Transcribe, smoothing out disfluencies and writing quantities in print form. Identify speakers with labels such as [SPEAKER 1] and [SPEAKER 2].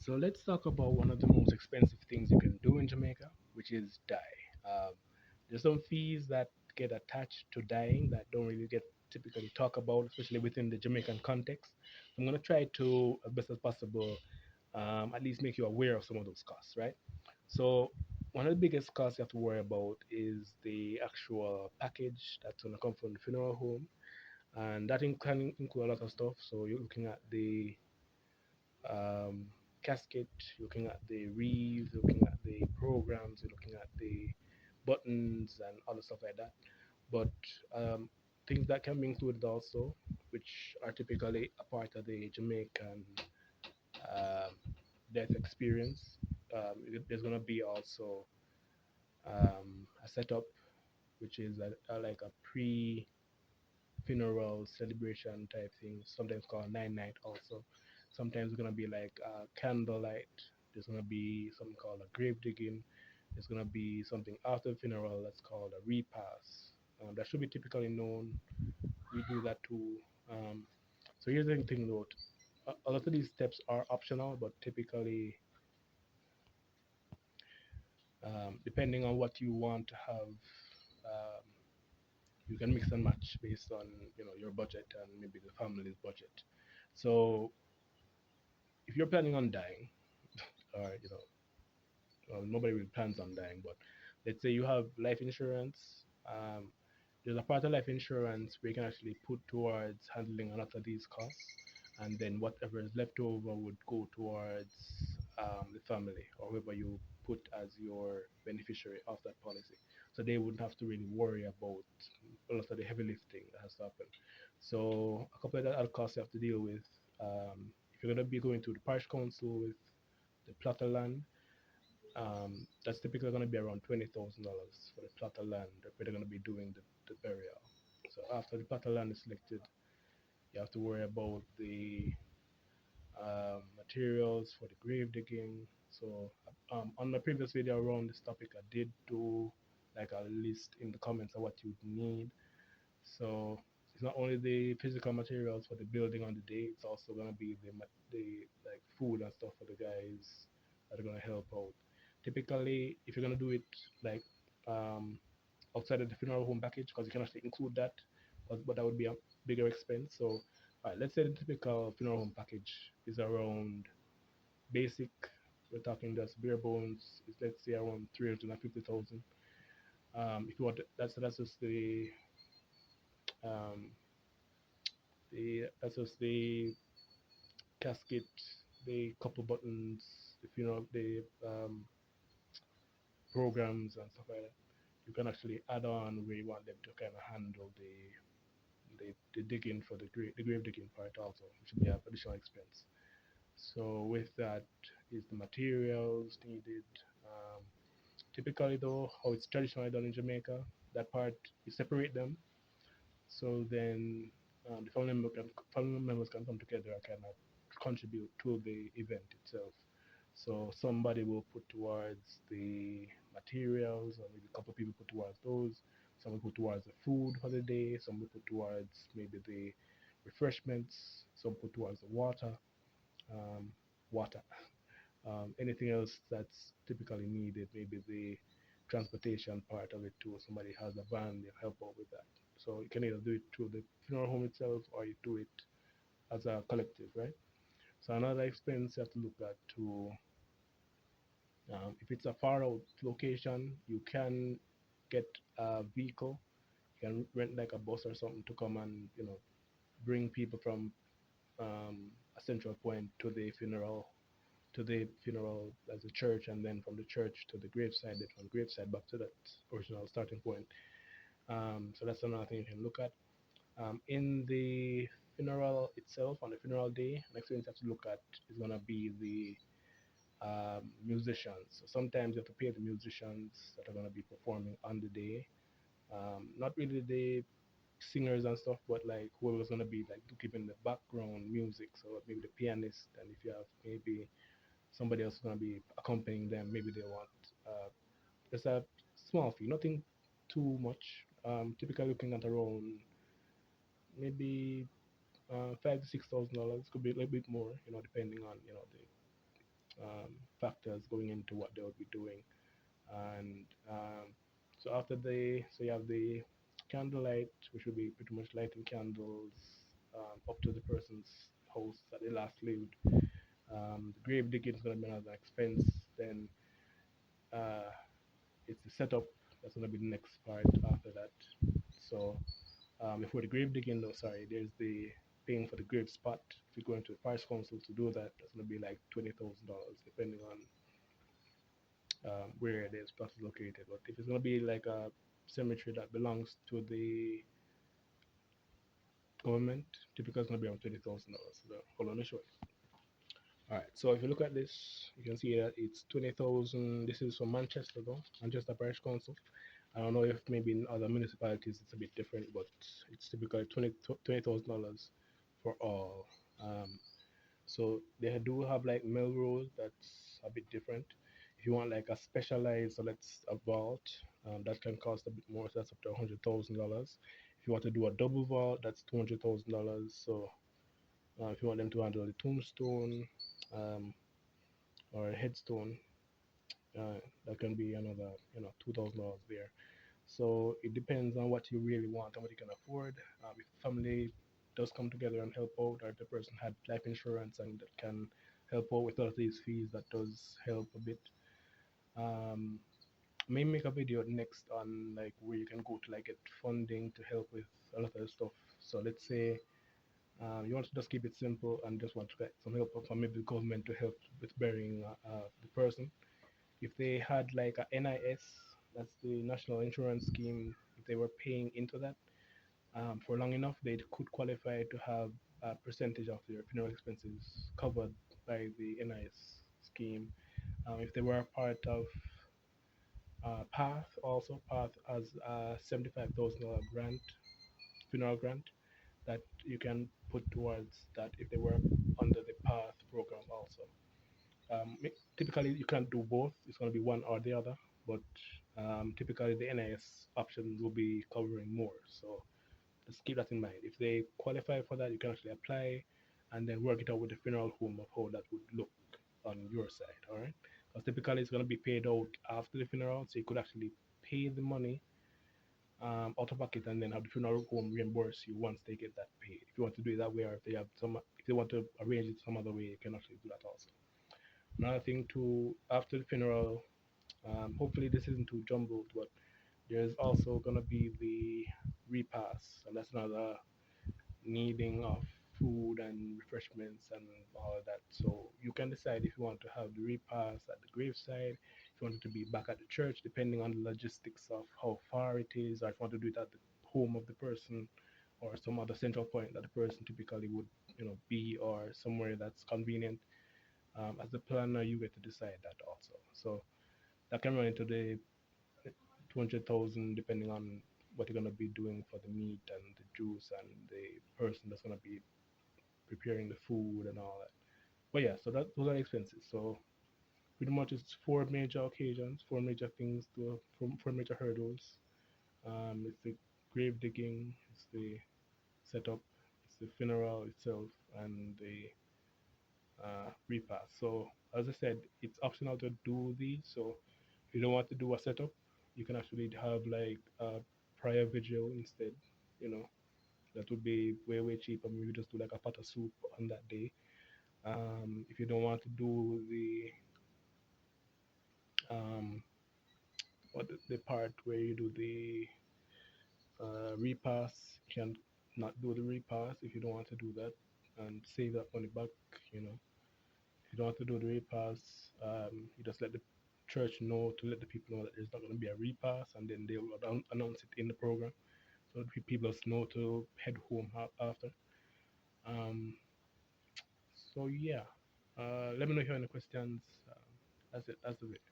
[SPEAKER 1] So let's talk about one of the most expensive things you can do in Jamaica, which is die. Um, there's some fees that get attached to dying that don't really get typically talked about, especially within the Jamaican context. So I'm going to try to, as best as possible, at least make you aware of some of those costs, right? So one of the biggest costs you have to worry about is the actual package that's going to come from the funeral home, and that can include a lot of stuff. So you're looking at the um, casket, you're looking at the wreath, you're looking at the programs, you're looking at the buttons and other stuff like that. But um, things that can be included also, which are typically a part of the Jamaican um, death experience. There's gonna be also a setup, which is like a pre-funeral celebration type thing, sometimes called nine night also. Sometimes it's gonna be like candlelight. There's gonna be something called a grave digging. There's gonna be something after the funeral that's called a repass. That should be typically known. We do that too. Um, so here's the thing though. A lot of these steps are optional, but typically, depending on what you want to have, you can mix and match based on your budget and maybe the family's budget. So if you're planning on dying, or well, nobody really plans on dying, but let's say you have life insurance. There's a part of life insurance where you can actually put towards handling a lot of these costs, and then whatever is left over would go towards the family or whoever you put as your beneficiary of that policy. So they wouldn't have to really worry about a lot of the heavy lifting that has to happen. So a couple of the other costs you have to deal with. If you're going to be going to the parish council with the plot of land, that's typically going to be around $20,000 for the plot of land that they're going to be doing the burial. So after the plot of land is selected, you have to worry about the materials for the grave digging. So on my previous video around this topic, I did do like a list in the comments of what you'd need. So it's not only the physical materials for the building on the day; it's also gonna be the like food and stuff for the guys that are gonna help out. Typically, if you're gonna do it like um, outside of the funeral home package, because you can actually include that, but that would be a bigger expense. So, all right, let's say the typical funeral home package is around basic. We're talking just bare bones. Is let's say around 350,000. If you want, that's just um, that's just the casket, the couple buttons, if you know the programs and stuff like that. You can actually add on where you want them to kind of handle the digging for the grave digging part also, which will be an additional expense. So with that is the materials needed. Um, Typically though, how it's traditionally done in Jamaica, that part you separate them. So then family members can come together and kind of contribute to the event itself. So somebody will put towards the materials, or maybe a couple of people put towards those. Some will put towards the food for the day. Some will put towards maybe the refreshments. Some put towards the um, water. Anything else that's typically needed, maybe the transportation part of it too. Somebody has a van, they'll help out with that. So you can either do it through the funeral home itself or you do it as a collective, right? So another expense you have to look at too. If it's a far out location, you can get a vehicle. You can rent like a bus or something to come and bring people from a central point to the funeral as a church, and then from the church to the graveside, then from the graveside back to that original starting point. So that's another thing you can look at. In the funeral itself, on the funeral day, next thing you have to look at is gonna be the musicians. So sometimes you have to pay the musicians that are gonna be performing on the day. Not really the singers and stuff, but like whoever's gonna be like giving the background music. So maybe the pianist, and if you have maybe somebody else gonna be accompanying them. Maybe they want just a small fee, nothing too much. Typically looking at around maybe $5,000 to $6,000. Could be a little bit more, depending on factors going into what they would be doing. And so after so you have the candlelight, which will be pretty much lighting candles up to the person's house that they last lived. The grave digging is going to be another expense. Then uh, it's the setup that's going to be the next part after that. So before the grave digging, though, sorry, there's the paying for the grave spot. If you're going to the parish council to do that, that's going to be like $20,000, depending on where the plot is located. But if it's going to be like a cemetery that belongs to the government, typically it's going to be around $20,000. So hold on, let me show you. All right, so if you look at this, you can see that it's 20,000. This is from Manchester, though, Manchester Parish Council. I don't know if maybe in other municipalities it's a bit different, but it's typically $20,000 for all. Um, so they do have like Melrose that's a bit different. If you want like a specialized, so let's a vault, that can cost a bit more. So that's up to $100,000. If you want to do a double vault, that's $200,000. So if you want them to handle the tombstone or a headstone, that can be another $2,000 there. So it depends on what you really want and what you can afford. If family does come together and help out, or if the person had life insurance and that can help out with all of these fees, that does help a bit. Um, may make a video next on like where you can go to like get funding to help with a lot of stuff. So let's say you want to just keep it simple and just want to get some help from maybe the government to help with burying the person. If they had like a NIS, that's the National Insurance Scheme, if they were paying into that for long enough, they could qualify to have a percentage of their funeral expenses covered by the NIS scheme. If they were a part of PATH, also PATH has a $75,000 grant, funeral grant, that you can put towards that if they were under the PATH program also. Typically, you can't do both. It's going to be one or the other. But typically, the NIS option will be covering more. So just keep that in mind. If they qualify for that, you can actually apply and then work it out with the funeral home of how that would look on your side. All right. Because typically, it's going to be paid out after the funeral. So you could actually pay the money out of pocket and then have the funeral home reimburse you once they get that paid. If you want to do it that way, or if they want to arrange it some other way, you can actually do that also. Another thing too, after the funeral, hopefully this isn't too jumbled, but there's also gonna be the repast, and that's another needing of food and refreshments and all of that. So you can decide if you want to have the repast at the graveside, if you want it to be back at the church, depending on the logistics of how far it is, or if you want to do it at the home of the person or some other central point that the person typically would, be, or somewhere that's convenient. As the planner, you get to decide that also. So that can run into the 200,000 depending on what you're gonna be doing for the meat and the juice and the person that's gonna be preparing the food and all that. But yeah, so those are the expenses. So pretty much it's four major occasions, four major things, four major hurdles. It's the grave digging, it's the setup, it's the funeral itself, and the repast. So as I said, it's optional to do these. So if you don't want to do a setup, you can actually have like a prior vigil instead. You know, that would be way cheaper. Maybe just do like a pot of soup on that day. If you don't want to do um, the part where you do the repass, you can not do the repass if you don't want to do that and save that money back. You know, if you don't want to do the repass, you just let the church know to let the people know that there's not going to be a repass, and then they will announce it in the program so that people just know to head home after. Um, so yeah, let me know if you have any questions. That's it. That's it.